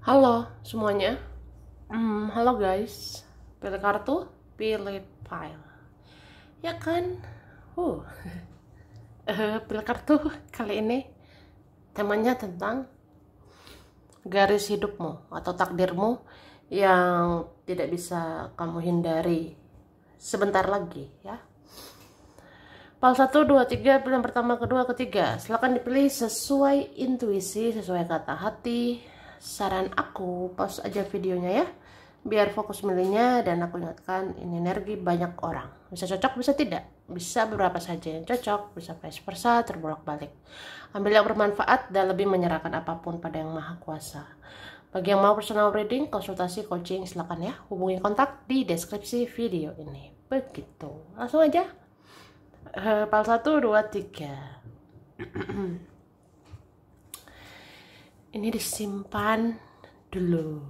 Halo semuanya. Halo guys. Pilih kartu, pilih file. Ya kan? Uh. Pilih kartu kali ini temanya tentang garis hidupmu atau takdirmu yang tidak bisa kamu hindari sebentar lagi ya. File 1, 2, 3, pilihan pertama, kedua, ketiga. Silakan dipilih sesuai intuisi, sesuai kata hati. Saran aku, pause aja videonya ya, biar fokus milihnya. Dan aku ingatkan, ini energi banyak orang. Bisa cocok, bisa tidak. Bisa beberapa saja yang cocok, bisa vice versa, terbolak-balik. Ambil yang bermanfaat dan lebih menyerahkan apapun pada Yang Maha Kuasa. Bagi yang mau personal reading, konsultasi, coaching, silakan ya. Hubungi kontak di deskripsi video ini. Begitu. Langsung aja. File 1, 2, 3. Ini disimpan dulu.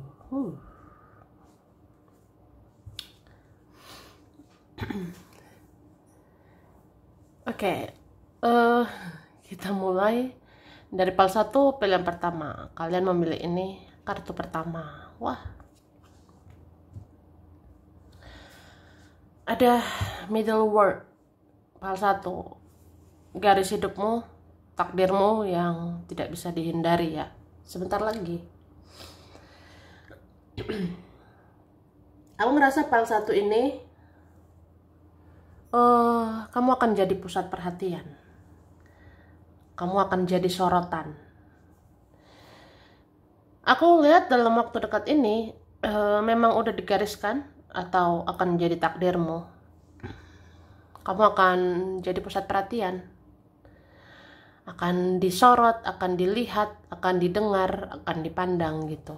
Oke, kita mulai dari file 1, pilihan pertama. Kalian memilih ini kartu pertama. Wah, ada middle word. File 1, garis hidupmu, takdirmu yang tidak bisa dihindari ya. Sebentar lagi. Aku ngerasa file 1 ini kamu akan jadi pusat perhatian. Kamu akan jadi sorotan. Aku lihat dalam waktu dekat ini memang udah digariskan atau akan jadi takdirmu. Kamu akan jadi pusat perhatian. Akan disorot, akan dilihat, akan didengar, akan dipandang gitu.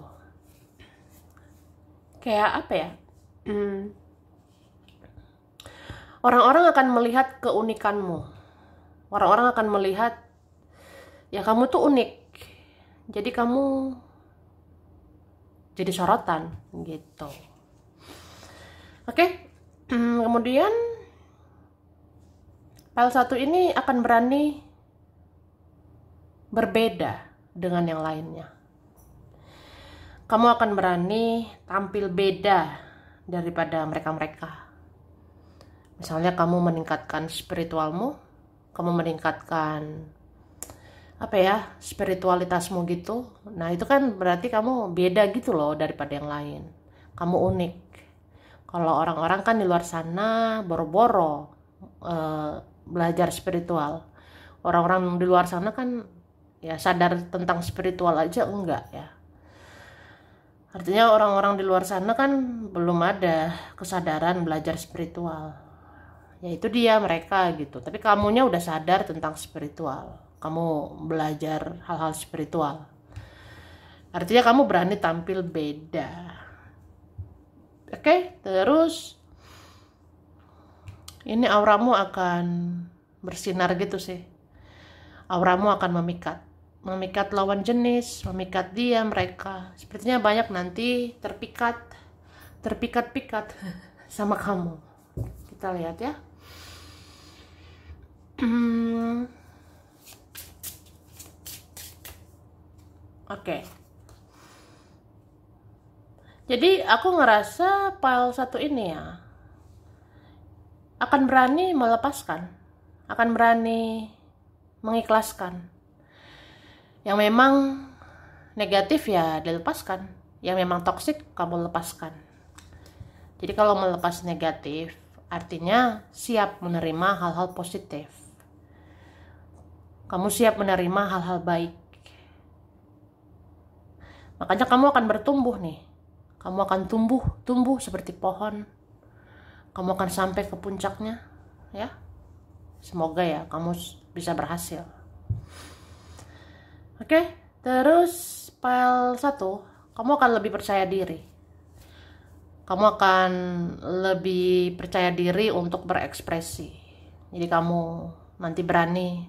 Kayak apa ya? Orang-orang akan melihat keunikanmu. Orang-orang akan melihat ya kamu tuh unik. Jadi kamu jadi sorotan gitu. Oke. Kemudian file 1 ini akan berani berbeda dengan yang lainnya. Kamu akan berani tampil beda daripada mereka-mereka. Misalnya kamu meningkatkan spiritualmu, kamu meningkatkan spiritualitasmu gitu. Nah, itu kan berarti kamu beda gitu loh daripada yang lain. Kamu unik. Kalau orang-orang kan di luar sana boro-boro belajar spiritual. Orang-orang di luar sana kan ya sadar tentang spiritual aja enggak ya. Artinya orang-orang di luar sana kan belum ada kesadaran belajar spiritual. Ya itu dia mereka gitu. Tapi kamunya udah sadar tentang spiritual. Kamu belajar hal-hal spiritual. Artinya kamu berani tampil beda. Oke, terus ini auramu akan bersinar gitu sih. Auramu akan memikat lawan jenis, memikat dia, mereka. Sepertinya banyak nanti terpikat sama kamu. Kita lihat ya. Oke. Jadi aku ngerasa file 1 ini ya akan berani melepaskan, akan berani mengikhlaskan. Yang memang negatif ya dilepaskan, yang memang toksik kamu lepaskan. Jadi kalau melepas negatif artinya siap menerima hal-hal positif. Kamu siap menerima hal-hal baik. Makanya kamu akan bertumbuh nih. Kamu akan tumbuh seperti pohon. Kamu akan sampai ke puncaknya ya. Semoga ya kamu bisa berhasil. Oke, terus file 1, kamu akan lebih percaya diri. Kamu akan lebih percaya diri untuk berekspresi. Jadi kamu nanti berani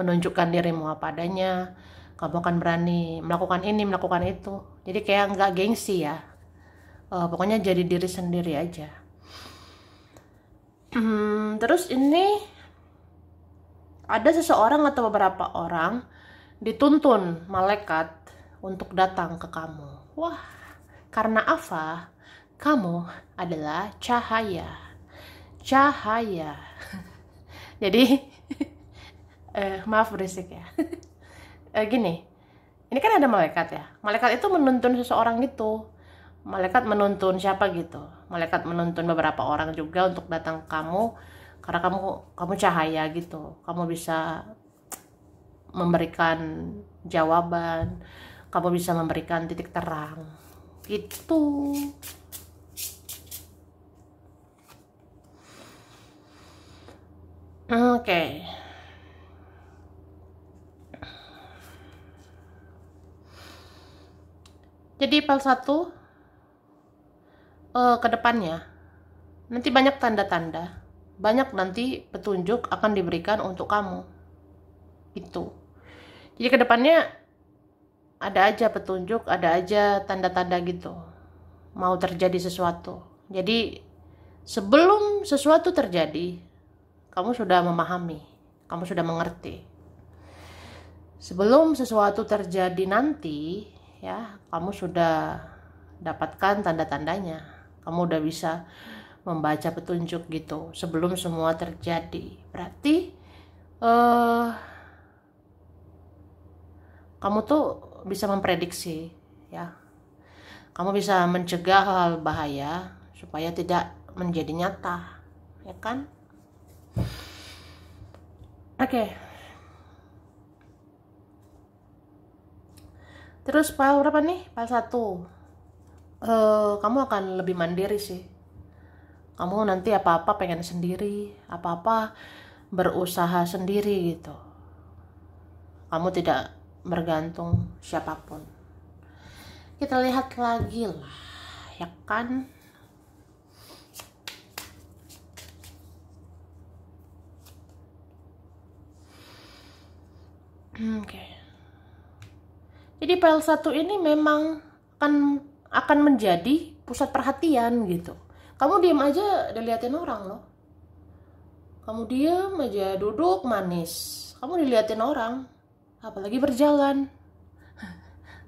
menunjukkan dirimu apa adanya. Kamu akan berani melakukan ini, melakukan itu. Jadi kayak nggak gengsi ya. Pokoknya jadi diri sendiri aja. Terus ini ada seseorang atau beberapa orang dituntun malaikat untuk datang ke kamu. Wah, karena apa? Kamu adalah cahaya. Cahaya. Jadi, maaf berisik ya. Gini, ini kan ada malaikat ya. Malaikat itu menuntun seseorang gitu. Malaikat menuntun siapa gitu. Malaikat menuntun beberapa orang juga untuk datang ke kamu karena kamu cahaya gitu. Kamu bisa memberikan jawaban, kamu bisa memberikan titik terang gitu. Oke. Jadi file 1 ke depannya nanti banyak tanda-tanda, banyak nanti petunjuk akan diberikan untuk kamu itu. Jadi ke depannya ada aja petunjuk, ada aja tanda-tanda gitu mau terjadi sesuatu. Jadi sebelum sesuatu terjadi, kamu sudah memahami, kamu sudah mengerti. Sebelum sesuatu terjadi nanti, ya, kamu sudah dapatkan tanda-tandanya. Kamu udah bisa membaca petunjuk gitu sebelum semua terjadi. Berarti kamu tuh bisa memprediksi, ya. Kamu bisa mencegah hal bahaya supaya tidak menjadi nyata, ya kan? Oke. Terus file berapa nih? File 1. Kamu akan lebih mandiri sih. Kamu nanti apa-apa pengen sendiri, apa-apa berusaha sendiri gitu. Kamu tidak bergantung siapapun. Kita lihat lagi lah, ya kan? Oke. Jadi file 1 ini memang akan menjadi pusat perhatian gitu. Kamu diam aja diliatin orang loh. Kamu diam aja duduk manis, kamu diliatin orang, apalagi berjalan.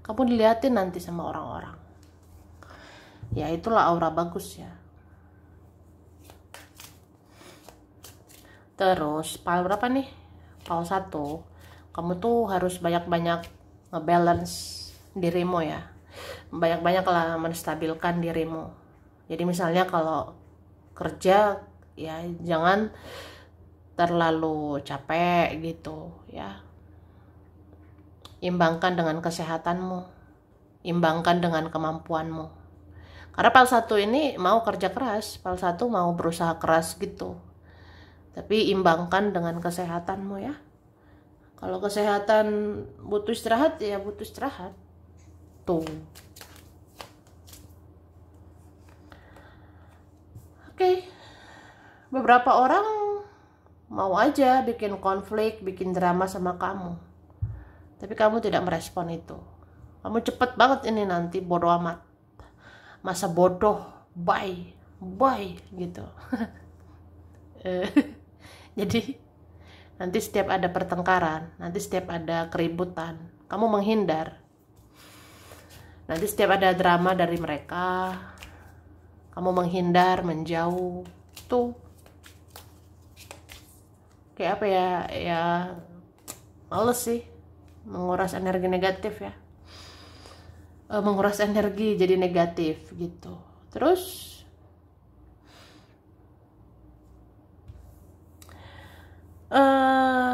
Kamu diliatin nanti sama orang-orang. Ya itulah aura bagus ya. Terus file berapa nih? File 1. Kamu tuh harus banyak-banyak ngebalance dirimu ya. Banyak-banyak lah menstabilkan dirimu. Jadi misalnya kalau kerja ya jangan terlalu capek gitu ya. Imbangkan dengan kesehatanmu, imbangkan dengan kemampuanmu. Karena file 1 ini mau kerja keras, file 1 mau berusaha keras gitu. Tapi imbangkan dengan kesehatanmu ya. Kalau kesehatan butuh istirahat ya butuh istirahat. Tuh. Oke. Beberapa orang mau aja bikin konflik, bikin drama sama kamu. Tapi kamu tidak merespon itu. Kamu cepet banget ini nanti bodoh amat. Masa bodoh, bye gitu. Jadi nanti setiap ada pertengkaran, nanti setiap ada keributan, kamu menghindar. Nanti setiap ada drama dari mereka, kamu menghindar, menjauh. Tuh. Kayak apa ya? Ya males sih. Menguras energi negatif ya. Menguras energi jadi negatif gitu. Terus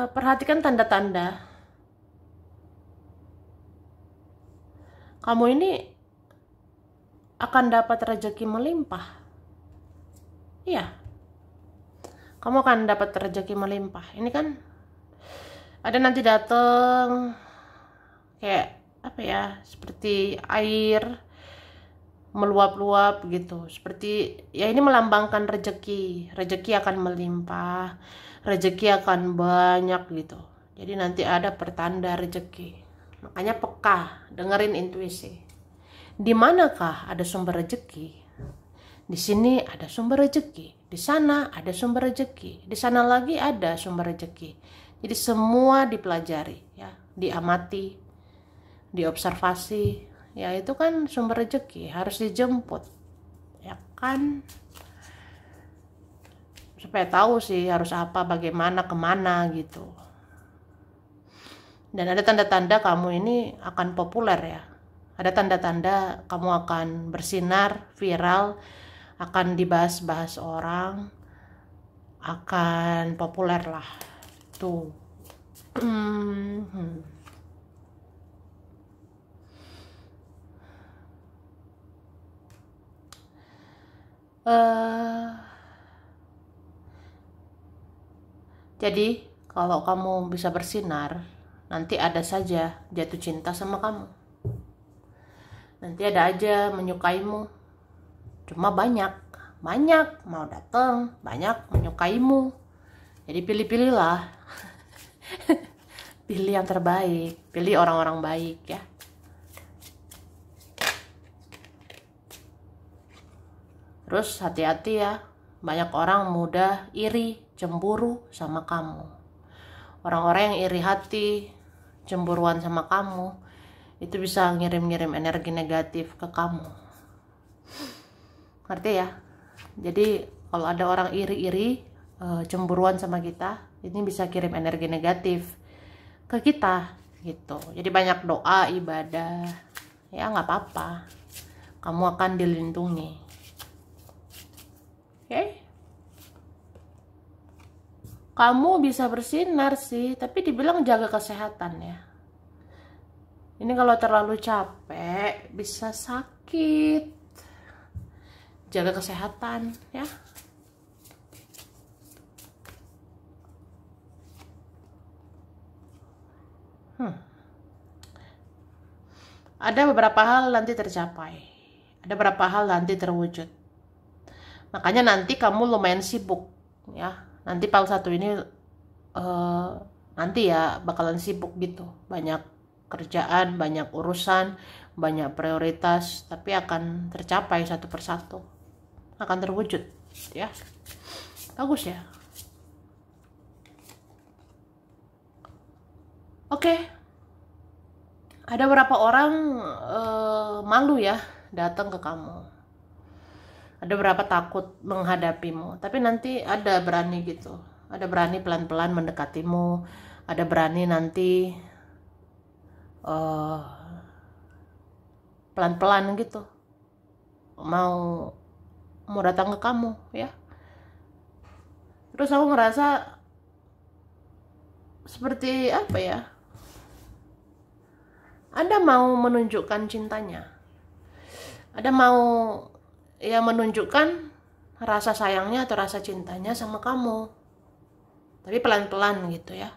perhatikan tanda-tanda. Kamu ini akan dapat rezeki melimpah. Iya. Kamu akan dapat rezeki melimpah. Ini kan ada nanti datang kayak apa ya? Seperti air meluap-luap gitu. Seperti ya ini melambangkan rezeki. Rezeki akan melimpah. Rezeki akan banyak gitu. Jadi nanti ada pertanda rezeki. Makanya peka, dengerin intuisi. Di manakah ada sumber rezeki? Di sini ada sumber rezeki. Di sana ada sumber rezeki. Di sana lagi ada sumber rezeki. Jadi semua dipelajari, ya, diamati, diobservasi. Ya itu kan sumber rezeki, harus dijemput. Ya kan? Supaya tahu sih harus apa, bagaimana, kemana gitu. Dan ada tanda-tanda kamu ini akan populer ya. Ada tanda-tanda kamu akan bersinar, viral, akan dibahas-bahas orang, akan populer lah. Tuh. Jadi kalau kamu bisa bersinar, nanti ada saja jatuh cinta sama kamu. Nanti ada aja menyukaimu. Cuma banyak mau datang, banyak menyukaimu. Jadi pilih-pilihlah. Pilih yang terbaik, pilih orang-orang baik ya. Terus hati-hati ya, banyak orang mudah iri, cemburu sama kamu. Orang-orang yang iri hati, cemburuan sama kamu, itu bisa ngirim-ngirim energi negatif ke kamu. Ngerti ya? Jadi kalau ada orang iri-iri, cemburuan sama kita, ini bisa kirim energi negatif ke kita gitu. Jadi banyak doa, ibadah, ya nggak apa-apa. Kamu akan dilindungi. Oke? Kamu bisa bersinar sih, tapi dibilang jaga kesehatan ya. Ini kalau terlalu capek bisa sakit. Jaga kesehatan ya. Ada beberapa hal nanti tercapai. Ada beberapa hal nanti terwujud. Makanya nanti kamu lumayan sibuk ya. Nanti PAL 1 ini nanti ya bakalan sibuk gitu. Banyak kerjaan, banyak urusan, banyak prioritas, tapi akan tercapai satu persatu. Akan terwujud ya. Bagus ya. Oke. Ada beberapa orang malu ya datang ke kamu. Ada beberapa takut menghadapimu, tapi nanti ada berani gitu. Ada berani pelan-pelan mendekatimu. Ada berani nanti pelan-pelan gitu. Mau datang ke kamu ya. Terus aku ngerasa seperti apa ya? Ada mau menunjukkan cintanya. Ada mau ya menunjukkan rasa sayangnya atau rasa cintanya sama kamu. Tapi pelan-pelan gitu ya.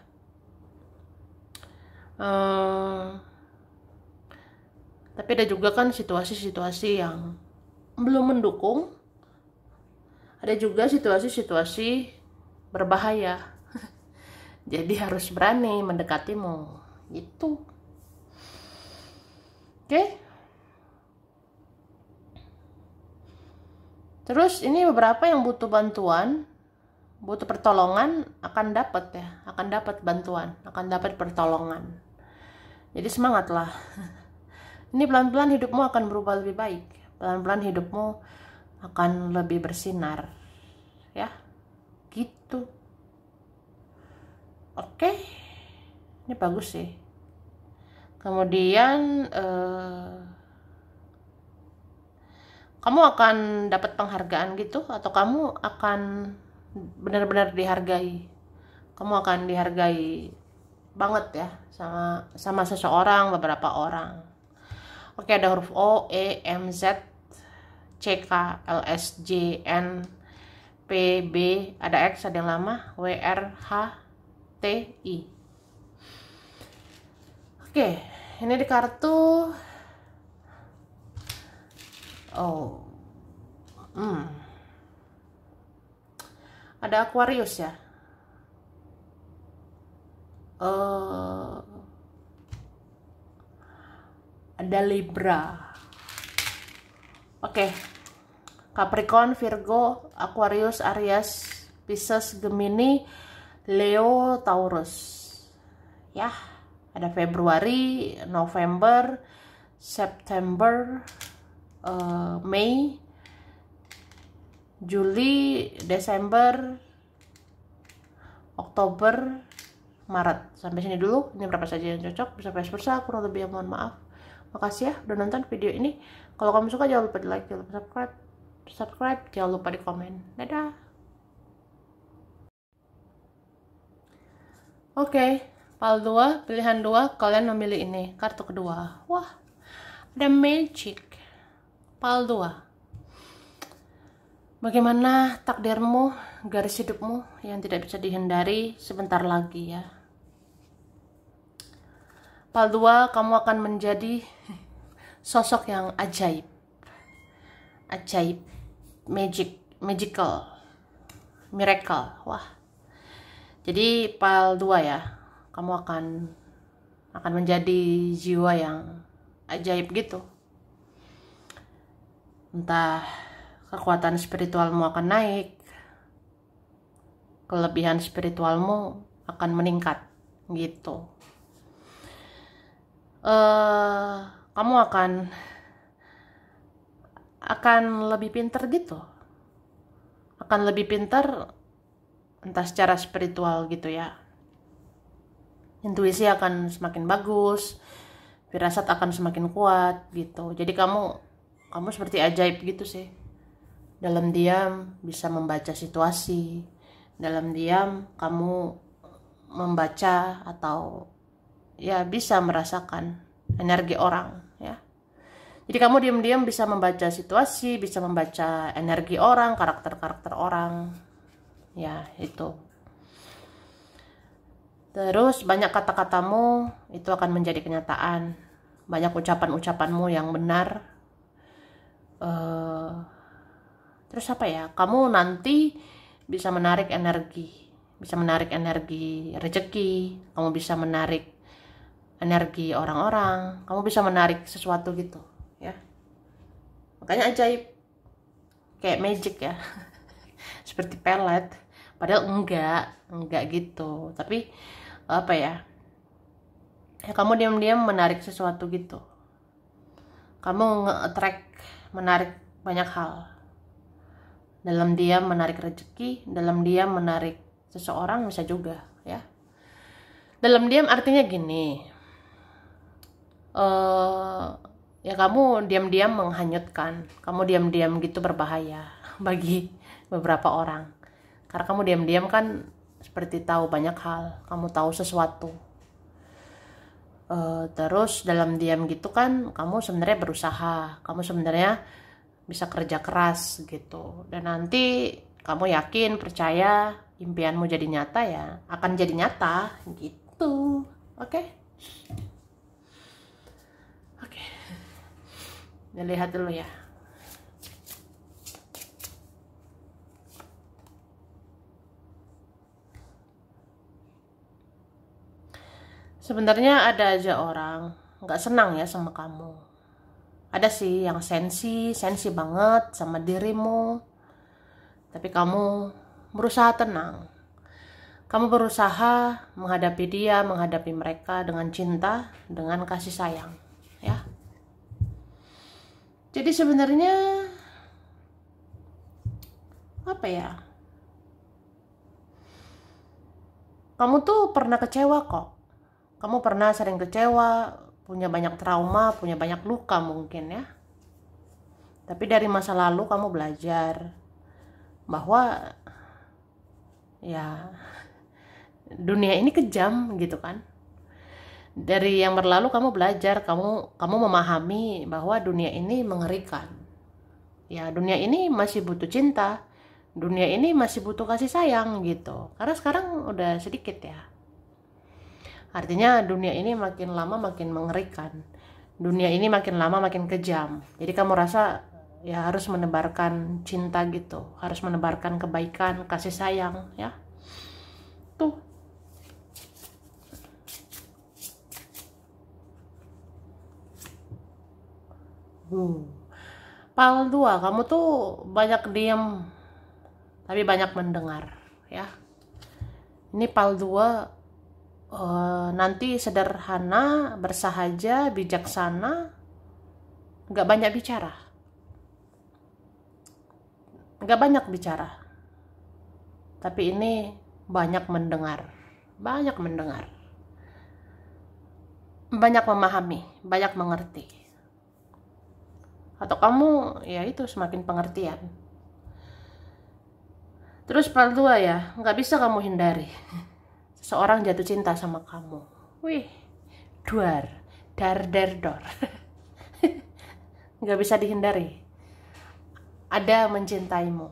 Tapi ada juga kan situasi-situasi yang belum mendukung. Ada juga situasi-situasi berbahaya. Jadi harus berani mendekatimu. Gitu. Oke. Terus ini beberapa yang butuh bantuan, butuh pertolongan akan dapat ya, akan dapat bantuan, akan dapat pertolongan. Jadi semangatlah. Ini pelan-pelan hidupmu akan berubah lebih baik. Pelan-pelan hidupmu akan lebih bersinar. Ya. Gitu. Oke. Ini bagus sih. Kemudian kamu akan dapat penghargaan gitu, atau kamu akan benar-benar dihargai. Kamu akan dihargai banget ya sama seseorang, beberapa orang. Oke, ada huruf O, E, M, Z, C, K, L, S, J, N, P, B, ada X, ada yang lama, W, R, H, T, I. Oke, ini di kartu. Ada Aquarius ya. Ada Libra. Oke. Capricorn, Virgo, Aquarius, Aries, Pisces, Gemini, Leo, Taurus. Ya. Ada Februari, November, September, Mei, Juli, Desember, Oktober, Maret. Sampai sini dulu. Ini berapa saja yang cocok, bisa vice versa, kurang lebih mohon maaf. Makasih ya udah nonton video ini. Kalau kamu suka jangan lupa di like, jangan lupa subscribe, jangan lupa di komen. Dadah. Oke, PAL 2, pilihan 2, kalian memilih ini, kartu kedua. Wah, ada magic. PAL 2. Bagaimana takdirmu, garis hidupmu yang tidak bisa dihindari sebentar lagi ya. PAL 2, kamu akan menjadi sosok yang ajaib. Ajaib, magical, miracle. Wah. Jadi PAL 2 ya, kamu akan menjadi jiwa yang ajaib gitu. Entah kekuatan spiritualmu akan naik, kelebihan spiritualmu akan meningkat gitu. Kamu akan lebih pintar gitu, akan lebih pintar entah secara spiritual gitu ya. Intuisi akan semakin bagus, firasat akan semakin kuat gitu. Jadi kamu seperti ajaib gitu sih. Dalam diam bisa membaca situasi, dalam diam kamu membaca atau ya bisa merasakan energi orang ya. Jadi kamu diam-diam bisa membaca situasi, bisa membaca energi orang, karakter-karakter orang. Ya, itu. Terus banyak kata-katamu itu akan menjadi kenyataan. Banyak ucapan-ucapanmu yang benar. Terus apa ya? Kamu nanti bisa menarik energi. Bisa menarik energi rezeki. Kamu bisa menarik energi orang-orang. Kamu bisa menarik sesuatu gitu. Ya. Makanya ajaib. Kayak magic ya. Seperti pelet, padahal enggak gitu, tapi apa ya, kamu diam-diam menarik sesuatu gitu, kamu nge-attract, menarik banyak hal, dalam diam menarik rezeki, dalam diam menarik seseorang bisa juga ya. Dalam diam artinya gini, ya kamu diam-diam menghanyutkan, kamu diam-diam gitu berbahaya bagi beberapa orang. Karena kamu diam-diam kan seperti tahu banyak hal, kamu tahu sesuatu. Terus dalam diam gitu kan kamu sebenarnya berusaha, kamu sebenarnya bisa kerja keras gitu. Dan nanti kamu yakin, percaya impianmu jadi nyata ya, akan jadi nyata gitu. Oke? Oke. Lihat dulu ya. Sebenarnya ada aja orang nggak senang ya sama kamu. Ada sih yang sensi banget sama dirimu. Tapi kamu berusaha tenang. Kamu berusaha menghadapi dia, menghadapi mereka dengan cinta, dengan kasih sayang, ya. Jadi sebenarnya apa ya? Kamu tuh pernah kecewa kok. Kamu pernah sering kecewa, punya banyak trauma, punya banyak luka mungkin ya. Tapi dari masa lalu kamu belajar bahwa ya dunia ini kejam gitu kan. Dari yang berlalu kamu belajar, kamu memahami bahwa dunia ini mengerikan. Ya, dunia ini masih butuh cinta. Dunia ini masih butuh kasih sayang gitu. Karena sekarang udah sedikit ya. Artinya dunia ini makin lama makin mengerikan. Dunia ini makin lama makin kejam. Jadi kamu rasa ya harus menebarkan cinta gitu. Harus menebarkan kebaikan, kasih sayang ya. Tuh. PAL 2, kamu tuh banyak diam tapi banyak mendengar ya. Ini PAL 2 nanti sederhana, bersahaja, bijaksana, nggak banyak bicara. Nggak banyak bicara. Tapi ini banyak mendengar. Banyak mendengar. Banyak memahami, banyak mengerti. Atau kamu, ya itu semakin pengertian. Terus part 2 ya, nggak bisa kamu hindari. Seseorang jatuh cinta sama kamu. Wih, dar, dor. Nggak bisa dihindari. Ada mencintaimu.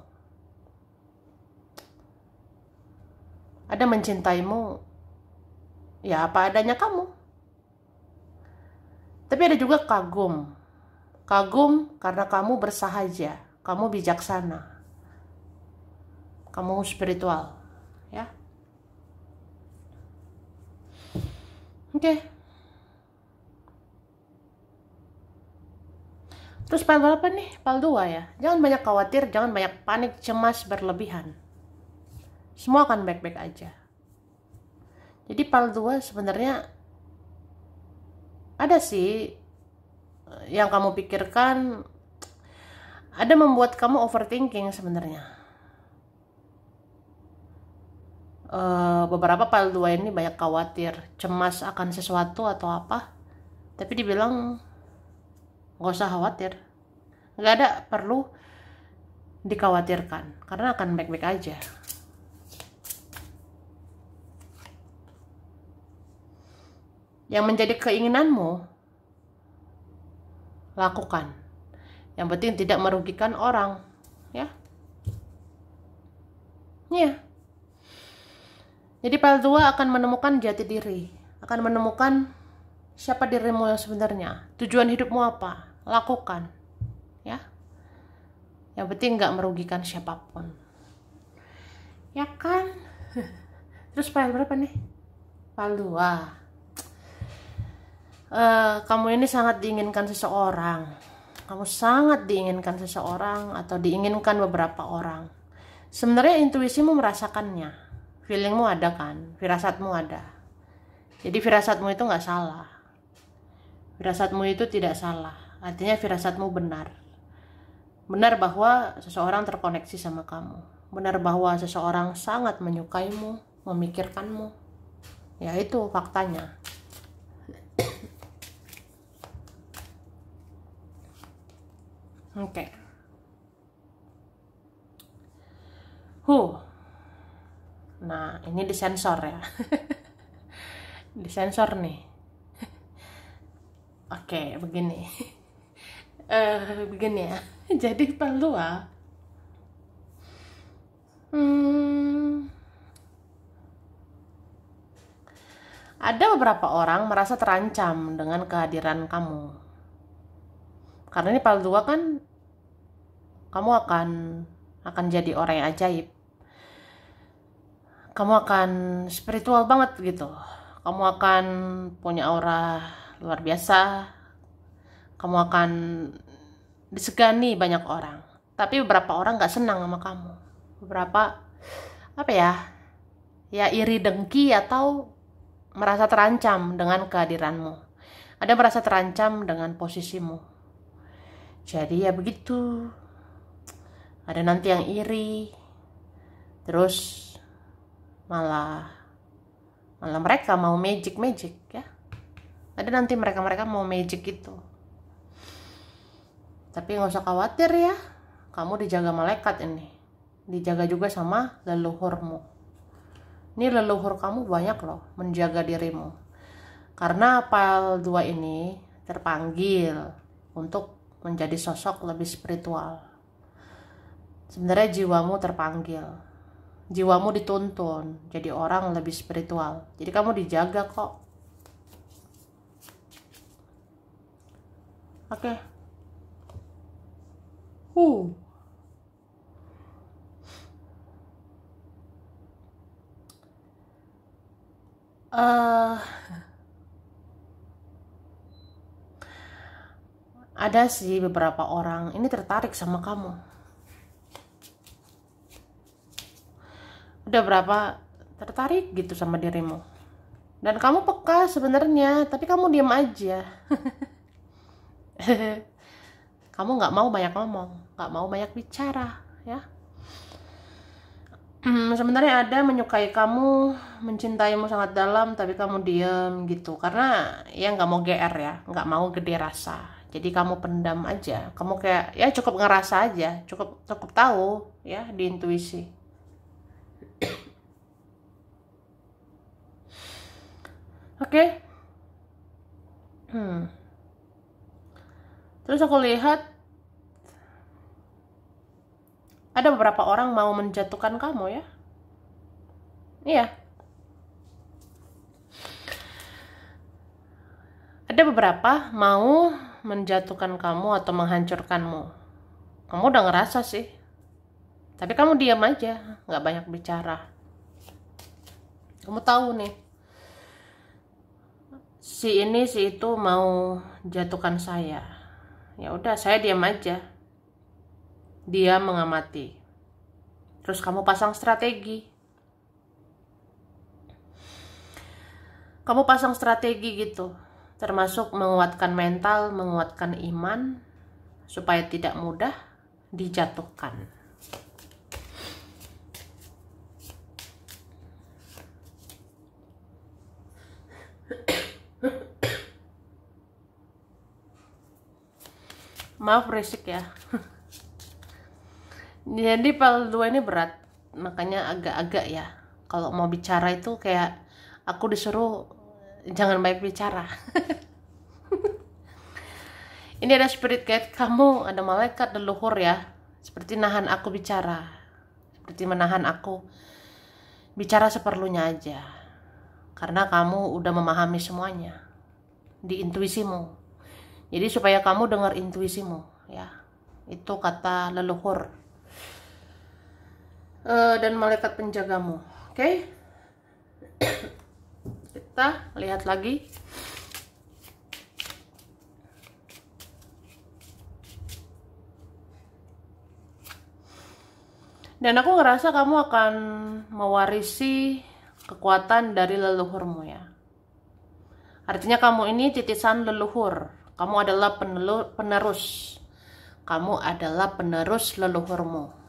Ada mencintaimu, ya apa adanya kamu. Tapi ada juga kagum. Kagum karena kamu bersahaja, kamu bijaksana, kamu spiritual, ya. Oke. Terus pal berapa nih? Pal 2 ya. Jangan banyak khawatir, jangan banyak panik, cemas berlebihan. Semua akan baik-baik aja. Jadi pal 2 sebenarnya ada sih yang kamu pikirkan, ada membuat kamu overthinking sebenarnya. Beberapa pal 2 ini banyak khawatir, cemas akan sesuatu atau apa. Tapi dibilang nggak usah khawatir, nggak ada perlu dikhawatirkan karena akan baik-baik aja. Yang menjadi keinginanmu, lakukan. Yang penting tidak merugikan orang, ya. Iya. Jadi pal 2 akan menemukan jati diri, akan menemukan siapa dirimu yang sebenarnya, tujuan hidupmu apa, lakukan, ya. Yang penting nggak merugikan siapapun, ya kan. Terus pal berapa nih? Pal 2. Kamu ini sangat diinginkan seseorang. Kamu sangat diinginkan seseorang atau diinginkan beberapa orang. Sebenarnya intuisimu merasakannya, feelingmu ada kan, firasatmu ada. Jadi firasatmu itu nggak salah. Firasatmu itu tidak salah. Artinya firasatmu benar. Benar bahwa seseorang terkoneksi sama kamu. Benar bahwa seseorang sangat menyukaimu, memikirkanmu. Ya itu faktanya. Oke. Nah, ini disensor ya. Disensor nih. Oke, begini. Begini ya. Jadi pal 2. Ada beberapa orang merasa terancam dengan kehadiran kamu. Karena ini pal 2 kan kamu akan jadi orang yang ajaib. Kamu akan spiritual banget gitu. Kamu akan punya aura luar biasa. Kamu akan disegani banyak orang. Tapi beberapa orang gak senang sama kamu. Beberapa apa ya? Ya iri dengki atau merasa terancam dengan kehadiranmu. Ada merasa terancam dengan posisimu. Jadi ya begitu. Ada nanti yang iri. Terus malah mereka mau magic ya. Ada nanti mereka mau magic gitu. Tapi nggak usah khawatir ya. Kamu dijaga malaikat ini. Dijaga juga sama leluhurmu. Ini leluhur kamu banyak loh menjaga dirimu. Karena pal 2 ini terpanggil untuk menjadi sosok lebih spiritual. Sebenarnya jiwamu terpanggil. Jiwamu dituntun jadi orang lebih spiritual. Jadi kamu dijaga kok. Oke. Ada sih beberapa orang ini tertarik sama kamu. Udah berapa tertarik gitu sama dirimu. Dan kamu peka sebenarnya, tapi kamu diam aja. Kamu nggak mau banyak ngomong, nggak mau banyak bicara, ya. Sebenarnya ada menyukai kamu, mencintaimu sangat dalam, tapi kamu diam gitu. Karena ya nggak mau GR ya, nggak mau gede rasa. Jadi kamu pendam aja. Kamu kayak ya cukup ngerasa aja, cukup tahu ya di intuisi. Oke. Terus aku lihat ada beberapa orang mau menjatuhkan kamu ya. Iya. Ada beberapa mau menjatuhkan kamu atau menghancurkanmu. Kamu udah ngerasa sih. Tapi kamu diam aja, nggak banyak bicara. Kamu tahu nih, si ini si itu mau jatuhkan saya. Ya udah, saya diam aja. Dia mengamati. Terus kamu pasang strategi. Kamu pasang strategi gitu. Termasuk menguatkan mental, menguatkan iman. Supaya tidak mudah dijatuhkan. Maaf berisik ya. Jadi PAL 2 ini berat, makanya agak-agak ya. Kalau mau bicara itu kayak aku disuruh jangan banyak bicara. Ini ada spirit guide kamu, ada malaikat leluhur ya. Seperti nahan aku bicara. Seperti menahan aku bicara seperlunya aja. Karena kamu udah memahami semuanya di intuisimu. Jadi supaya kamu dengar intuisimu ya. Itu kata leluhur. Dan malaikat penjagamu. Oke? Kita lihat lagi. Dan aku ngerasa kamu akan mewarisi kekuatan dari leluhurmu ya. Artinya kamu ini titisan leluhur. Kamu adalah penerus. Kamu adalah penerus leluhurmu.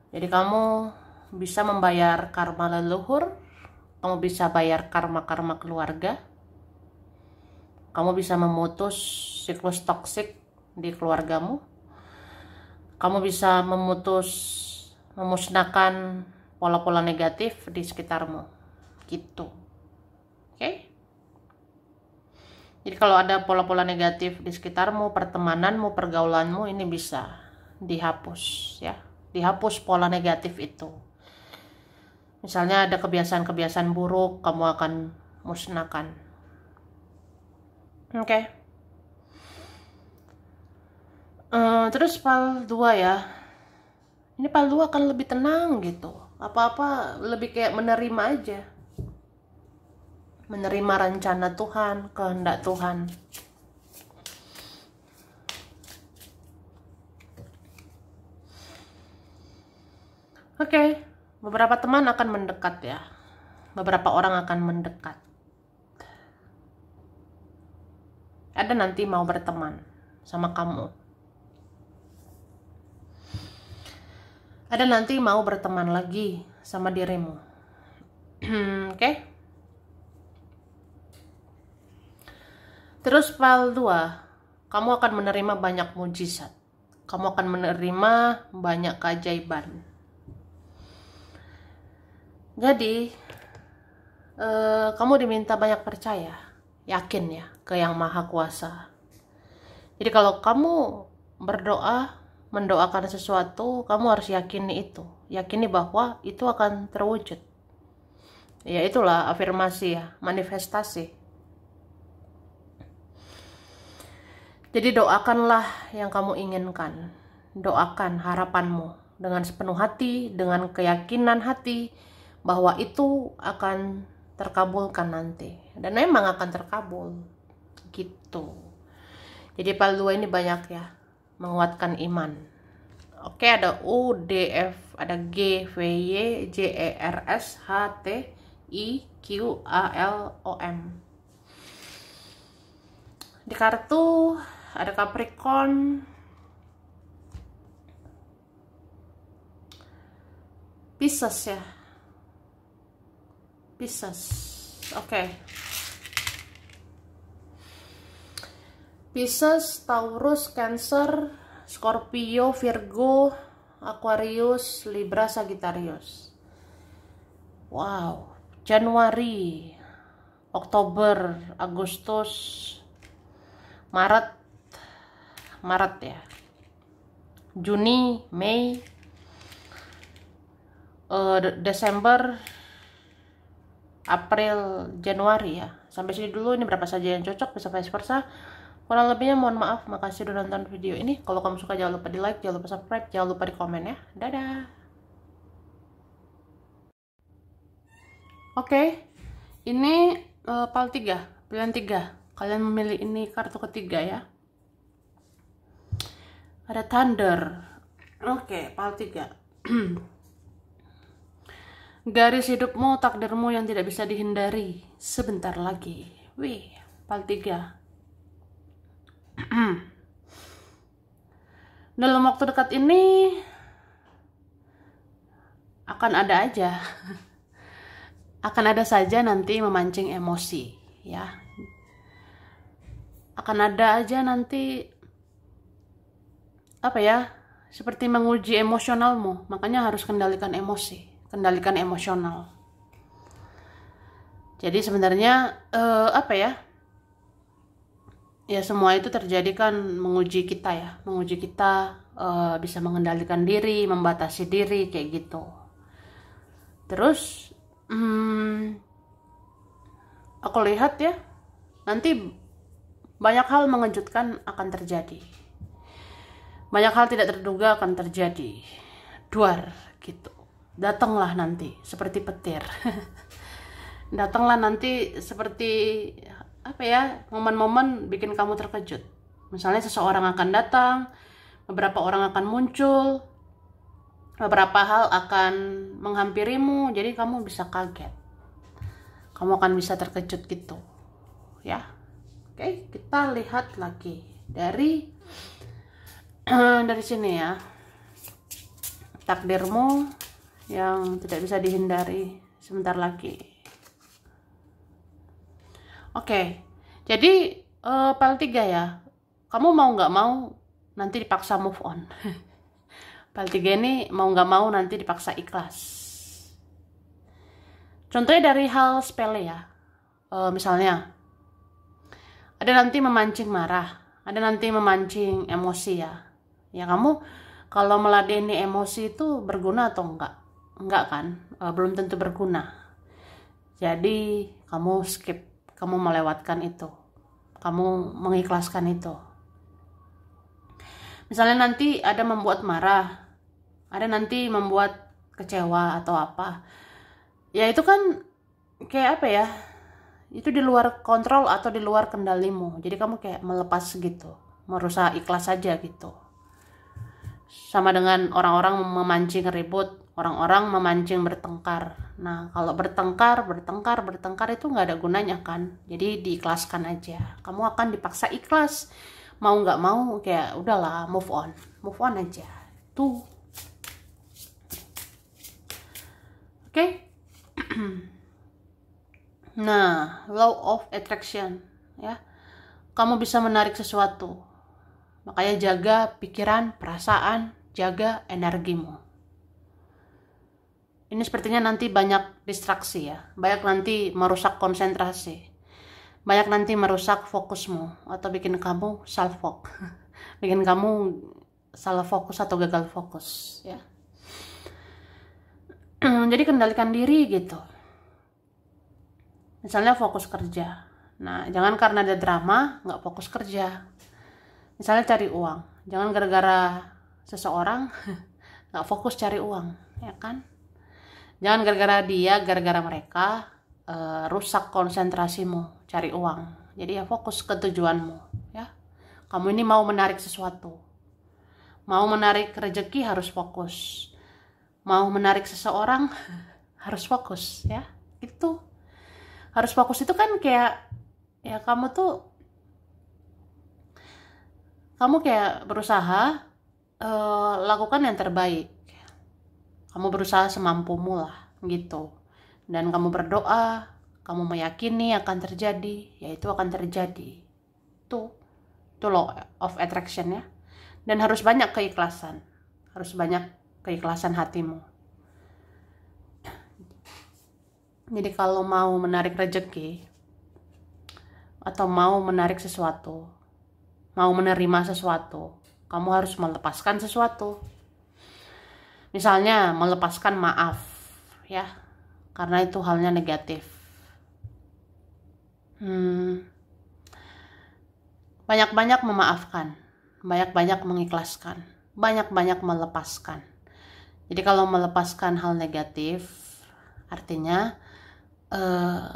Jadi kamu bisa membayar karma leluhur. Kamu bisa bayar karma-karma keluarga. Kamu bisa memutus siklus toksik di keluargamu. Kamu bisa memusnahkan pola-pola negatif di sekitarmu. Gitu. Oke? Jadi kalau ada pola-pola negatif di sekitarmu, pertemananmu, pergaulanmu, ini bisa dihapus ya. Dihapus pola negatif itu. Misalnya ada kebiasaan-kebiasaan buruk, kamu akan musnahkan. Oke. Terus PAL 2 ya. Ini PAL 2 akan lebih tenang gitu. Apa-apa lebih kayak menerima aja. Menerima rencana Tuhan, kehendak Tuhan. Oke, beberapa teman akan mendekat ya. Beberapa orang akan mendekat. Ada nanti mau berteman sama kamu. Ada nanti mau berteman lagi sama dirimu. Oke? Terus PAL 2, kamu akan menerima banyak mujizat. Kamu akan menerima banyak keajaiban. Jadi, kamu diminta banyak percaya, yakin ya ke Yang Maha Kuasa. Jadi kalau kamu berdoa, mendoakan sesuatu, kamu harus yakini itu. Yakini bahwa itu akan terwujud. Ya itulah afirmasi ya, manifestasi. Jadi doakanlah yang kamu inginkan. Doakan harapanmu dengan sepenuh hati, dengan keyakinan hati bahwa itu akan terkabulkan nanti. Dan memang akan terkabul. Gitu. Jadi PAL 2 ini banyak ya, menguatkan iman. Oke, ada U, D, F, ada G, V, Y, J, E, R, S, H, T, IQALOM. Di kartu ada Capricorn, Pisces ya, Pisces. Oke. Pisces, Taurus, Cancer, Scorpio, Virgo, Aquarius, Libra, Sagittarius. Wow, Januari, Oktober, Agustus, Maret ya, Juni, Mei, Desember, April, Januari ya. Sampai sini dulu. Ini berapa saja yang cocok, bisa vice versa. Kurang lebihnya mohon maaf. Makasih udah nonton video ini. Kalau kamu suka jangan lupa di like, jangan lupa subscribe, jangan lupa di komen ya. Dadah. Oke, ini PAL 3, pilihan 3. Kalian memilih ini kartu ketiga ya. Ada Thunder. Oke, PAL 3. Garis hidupmu, takdirmu yang tidak bisa dihindari sebentar lagi. Wih, PAL 3. Dalam waktu dekat ini akan ada aja. Akan ada saja nanti memancing emosi, ya. Akan ada aja nanti apa ya? Seperti menguji emosionalmu. Makanya harus kendalikan emosi, kendalikan emosional. Jadi sebenarnya apa ya? Ya semua itu terjadi kan menguji kita ya, menguji kita bisa mengendalikan diri, membatasi diri kayak gitu. Terus aku lihat ya, nanti banyak hal mengejutkan akan terjadi, banyak hal tidak terduga akan terjadi, duar gitu. Datanglah nanti seperti petir, datanglah nanti seperti apa ya, momen-momen bikin kamu terkejut. Misalnya seseorang akan datang, beberapa orang akan muncul, beberapa hal akan menghampirimu, jadi kamu bisa kaget, kamu akan bisa terkejut gitu ya. Oke, kita lihat lagi dari sini ya. Takdirmu yang tidak bisa dihindari sebentar lagi. Oke, jadi PAL 3 ya. Kamu mau nggak mau nanti dipaksa move on. PAL 3 ini mau nggak mau nanti dipaksa ikhlas. Contohnya dari hal sepele ya. Misalnya ada nanti memancing marah, ada nanti memancing emosi ya. Ya kamu kalau meladeni emosi itu berguna atau enggak? Enggak kan? Belum tentu berguna. Jadi kamu skip, kamu melewatkan itu, kamu mengikhlaskan itu. Misalnya nanti ada membuat marah, ada nanti membuat kecewa atau apa, ya itu kan kayak apa ya, itu di luar kontrol atau di luar kendalimu. Jadi kamu kayak melepas gitu, merusak, ikhlas saja gitu. Sama dengan orang-orang memancing ribut, orang-orang memancing bertengkar. Nah, kalau bertengkar itu nggak ada gunanya kan. Jadi diikhlaskan aja. Kamu akan dipaksa ikhlas. Mau nggak mau, kayak udahlah, move on aja. Tuh. Oke. Nah, law of attraction ya. Kamu bisa menarik sesuatu. Makanya jaga pikiran, perasaan, jaga energimu. Ini sepertinya nanti banyak distraksi ya, banyak nanti merusak konsentrasi, banyak nanti merusak fokusmu atau bikin kamu self-focus, bikin kamu salah fokus atau gagal fokus ya. Jadi kendalikan diri gitu. Misalnya fokus kerja, nah jangan karena ada drama nggak fokus kerja. Misalnya cari uang, jangan gara-gara seseorang nggak fokus cari uang ya kan. Jangan gara-gara dia, gara-gara mereka rusak konsentrasimu cari uang. Jadi ya fokus ke tujuanmu ya. Kamu ini mau menarik sesuatu, mau menarik rezeki harus fokus, mau menarik seseorang harus fokus ya. Gitu. Harus fokus itu kan kayak ya kamu kayak berusaha lakukan yang terbaik. Kamu berusaha semampumu lah gitu. Dan kamu berdoa, kamu meyakini akan terjadi, yaitu akan terjadi. Itu law of attraction ya. Dan harus banyak keikhlasan. Harus banyak keikhlasan hatimu. Jadi kalau mau menarik rezeki atau mau menarik sesuatu, mau menerima sesuatu, kamu harus melepaskan sesuatu. Misalnya melepaskan maaf, ya, karena itu halnya negatif. Banyak-banyak memaafkan, banyak-banyak mengikhlaskan, banyak-banyak melepaskan. Jadi kalau melepaskan hal negatif, artinya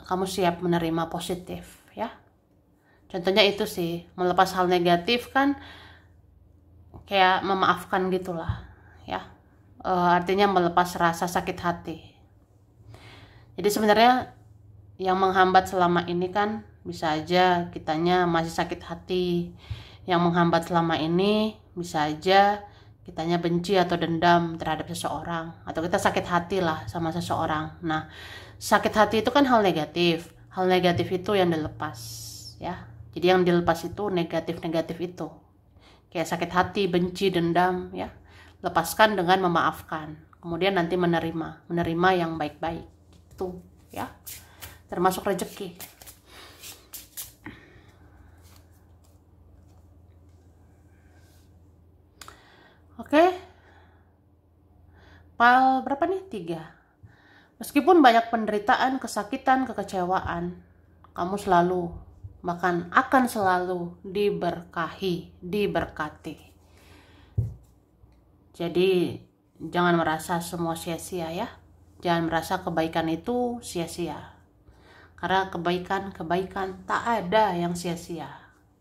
kamu siap menerima positif, ya. Contohnya itu sih, melepas hal negatif kan kayak memaafkan gitulah, ya. Artinya melepas rasa sakit hati. Jadi sebenarnya yang menghambat selama ini kan bisa aja kitanya masih sakit hati. Yang menghambat selama ini bisa aja kitanya benci atau dendam terhadap seseorang, atau kita sakit hati lah sama seseorang. Nah, sakit hati itu kan hal negatif. Hal negatif itu yang dilepas, ya. Jadi yang dilepas itu negatif-negatif itu. Kayak sakit hati, benci, dendam, ya. Lepaskan dengan memaafkan. Kemudian nanti menerima yang baik-baik. Itu, ya. Termasuk rezeki. Oke. File berapa nih? 3. Meskipun banyak penderitaan, kesakitan, kekecewaan, kamu selalu, bahkan akan selalu diberkati. Jadi jangan merasa semua sia-sia ya. Jangan merasa kebaikan itu sia-sia. Karena kebaikan tak ada yang sia-sia,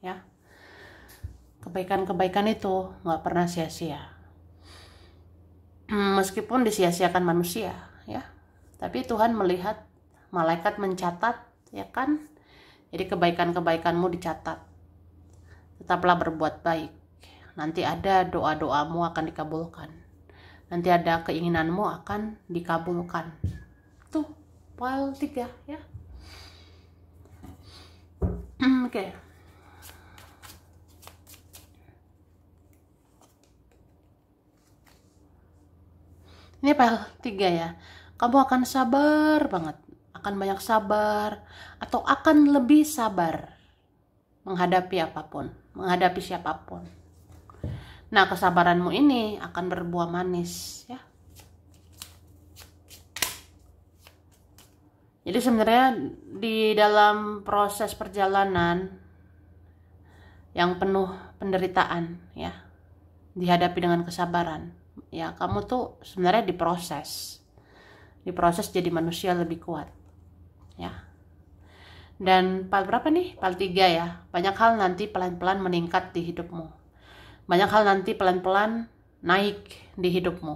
ya. Kebaikan-kebaikan itu nggak pernah sia-sia. Meskipun disia-siakan manusia, ya. Tapi Tuhan melihat, malaikat mencatat, ya kan? Jadi kebaikan-kebaikanmu dicatat. Tetaplah berbuat baik. Nanti ada doa-doamu akan dikabulkan. Nanti ada keinginanmu akan dikabulkan. Tuh, file 3 ya. Oke. Ini file 3 ya. Kamu akan sabar banget, akan banyak sabar, atau akan lebih sabar menghadapi apapun, menghadapi siapapun. Nah, kesabaranmu ini akan berbuah manis, ya. Jadi sebenarnya di dalam proses perjalanan yang penuh penderitaan, ya, dihadapi dengan kesabaran, ya, kamu tuh sebenarnya diproses jadi manusia lebih kuat, ya. Dan file berapa nih? File 3 ya. Banyak hal nanti pelan-pelan meningkat di hidupmu. Banyak hal nanti pelan-pelan naik di hidupmu.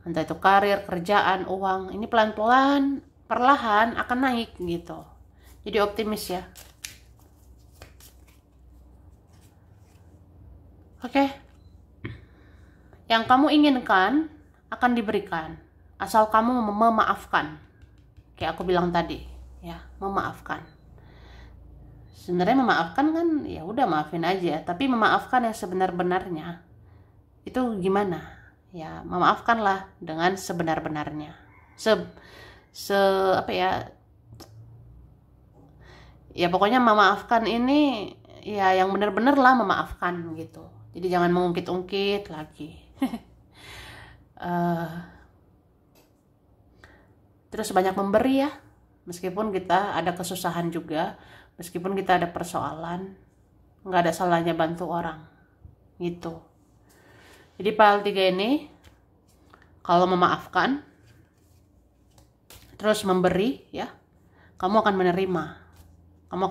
Entah itu karir, kerjaan, uang. Ini pelan-pelan, perlahan akan naik gitu. Jadi optimis ya. Oke. Yang kamu inginkan akan diberikan. Asal kamu memaafkan. Kayak aku bilang tadi, ya, memaafkan. Sebenarnya memaafkan kan ya udah maafin aja, tapi memaafkan yang sebenar-benarnya itu gimana? Ya, memaafkanlah dengan sebenar-benarnya. Apa ya? Ya pokoknya memaafkan ini ya yang benar-benar lah memaafkan gitu. Jadi jangan mengungkit-ungkit lagi. Terus banyak memberi ya. Meskipun kita ada kesusahan juga, meskipun kita ada persoalan, nggak ada salahnya bantu orang gitu. Jadi file 3 ini kalau memaafkan terus memberi, ya, kamu akan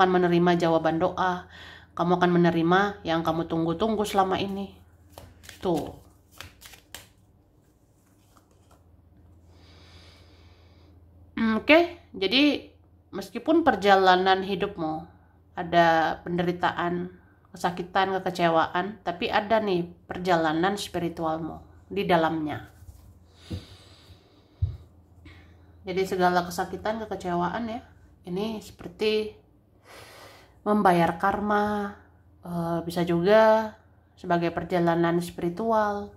menerima jawaban doa, kamu akan menerima yang kamu tunggu-tunggu selama ini tuh. Oke, jadi meskipun perjalanan hidupmu ada penderitaan, kesakitan, kekecewaan, tapi ada nih perjalanan spiritualmu di dalamnya. Jadi segala kesakitan, kekecewaan ya, ini seperti membayar karma, bisa juga sebagai perjalanan spiritual,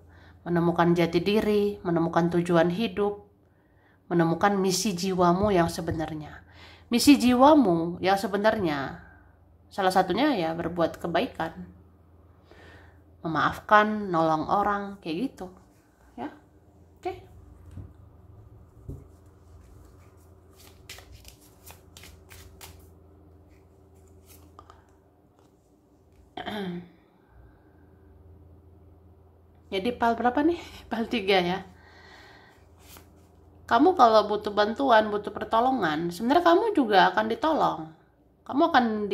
menemukan jati diri, menemukan tujuan hidup, menemukan misi jiwamu yang sebenarnya. Misi jiwamu yang sebenarnya salah satunya ya berbuat kebaikan, memaafkan, nolong orang, kayak gitu. Ya, oke. Jadi pal berapa nih? Pal 3 ya. Kamu kalau butuh bantuan, butuh pertolongan, sebenarnya kamu juga akan ditolong. Kamu akan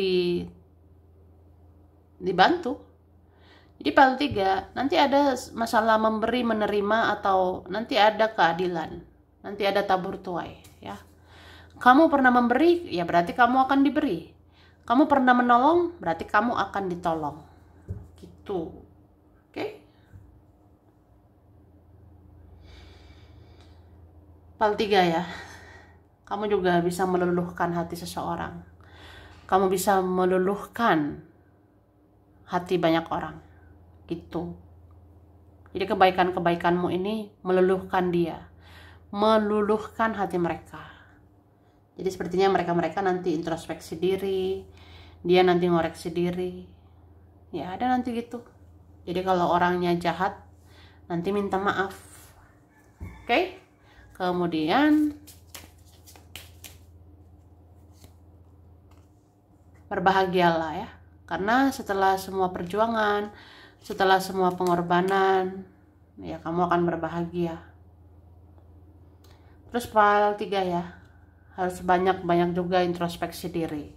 dibantu. Jadi pal 3, nanti ada masalah memberi, menerima, atau nanti ada keadilan. Nanti ada tabur tuai, ya. Kamu pernah memberi, ya berarti kamu akan diberi. Kamu pernah menolong, berarti kamu akan ditolong. Gitu. Oke? Pal 3 ya. Kamu juga bisa meluluhkan hati seseorang. Kamu bisa meluluhkan hati banyak orang. Gitu. Jadi kebaikan-kebaikanmu ini meluluhkan dia. Meluluhkan hati mereka. Jadi sepertinya mereka nanti introspeksi diri. Dia nanti ngoreksi diri. Ya ada nanti gitu. Jadi kalau orangnya jahat, nanti minta maaf. Oke? Kemudian berbahagialah ya. Karena setelah semua perjuangan, setelah semua pengorbanan, ya kamu akan berbahagia. Terus pal 3 ya, harus banyak-banyak juga introspeksi diri.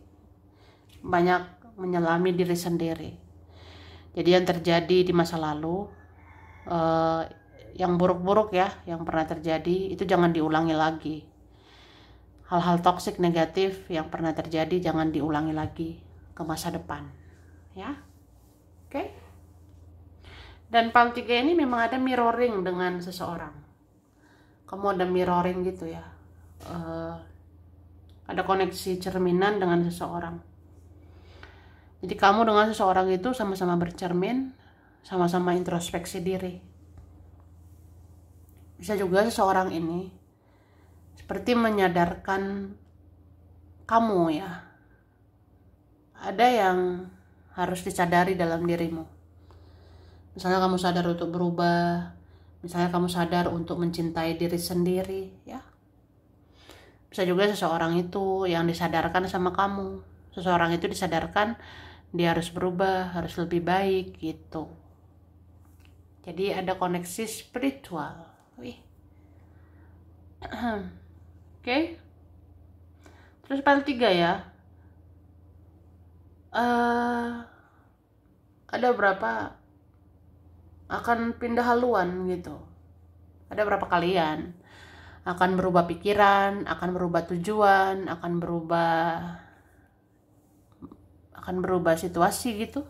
Banyak menyelami diri sendiri. Jadi yang terjadi di masa lalu, yang buruk-buruk ya, yang pernah terjadi, itu jangan diulangi lagi. Hal-hal toksik negatif yang pernah terjadi jangan diulangi lagi ke masa depan. Ya, oke? Dan pal 3 ini memang ada mirroring dengan seseorang. Kamu ada mirroring gitu ya. Ada koneksi cerminan dengan seseorang. Jadi kamu dengan seseorang itu sama-sama bercermin, sama-sama introspeksi diri. Bisa juga seseorang ini seperti menyadarkan kamu ya. Ada yang harus disadari dalam dirimu. Misalnya kamu sadar untuk berubah, misalnya kamu sadar untuk mencintai diri sendiri, ya. Bisa juga seseorang itu yang disadarkan sama kamu. Seseorang itu disadarkan dia harus berubah, harus lebih baik gitu. Jadi ada koneksi spiritual. Wih. Oke. Terus pal 3 ya. Ada berapa akan pindah haluan gitu. Ada berapa kalian akan berubah pikiran, akan berubah tujuan, akan berubah situasi gitu.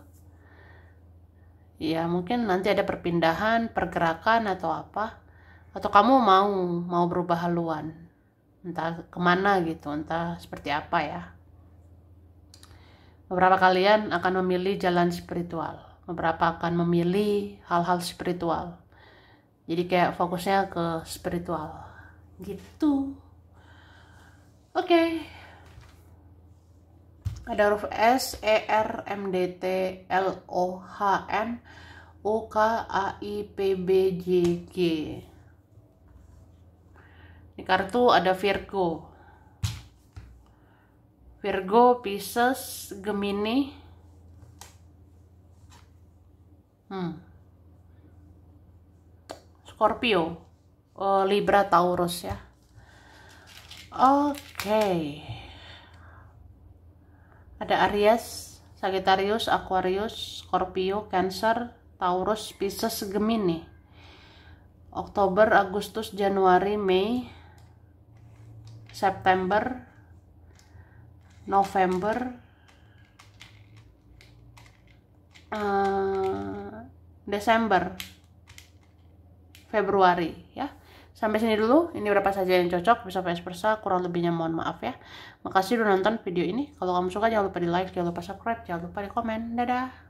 Ya mungkin nanti ada perpindahan, pergerakan atau apa. Atau kamu mau berubah haluan. Entah kemana gitu, entah seperti apa ya. Beberapa kalian akan memilih jalan spiritual. Beberapa akan memilih hal-hal spiritual. Jadi kayak fokusnya ke spiritual. Gitu. Oke. Ada huruf S, E, R, M, D, T, L, O, H, N, O, K, A, I, P, B, J, G. Di kartu ada Virgo. Virgo, Pisces, Gemini. Scorpio, Libra, Taurus ya. Oke. Ada Aries, Sagittarius, Aquarius, Scorpio, Cancer, Taurus, Pisces, Gemini. Oktober, Agustus, Januari, Mei, September, November, Desember, Februari ya. Sampai sini dulu, ini berapa saja yang cocok, bisa vice versa, kurang lebihnya mohon maaf ya. Makasih udah nonton video ini. Kalau kamu suka jangan lupa di like, jangan lupa subscribe, jangan lupa di komen. Dadah.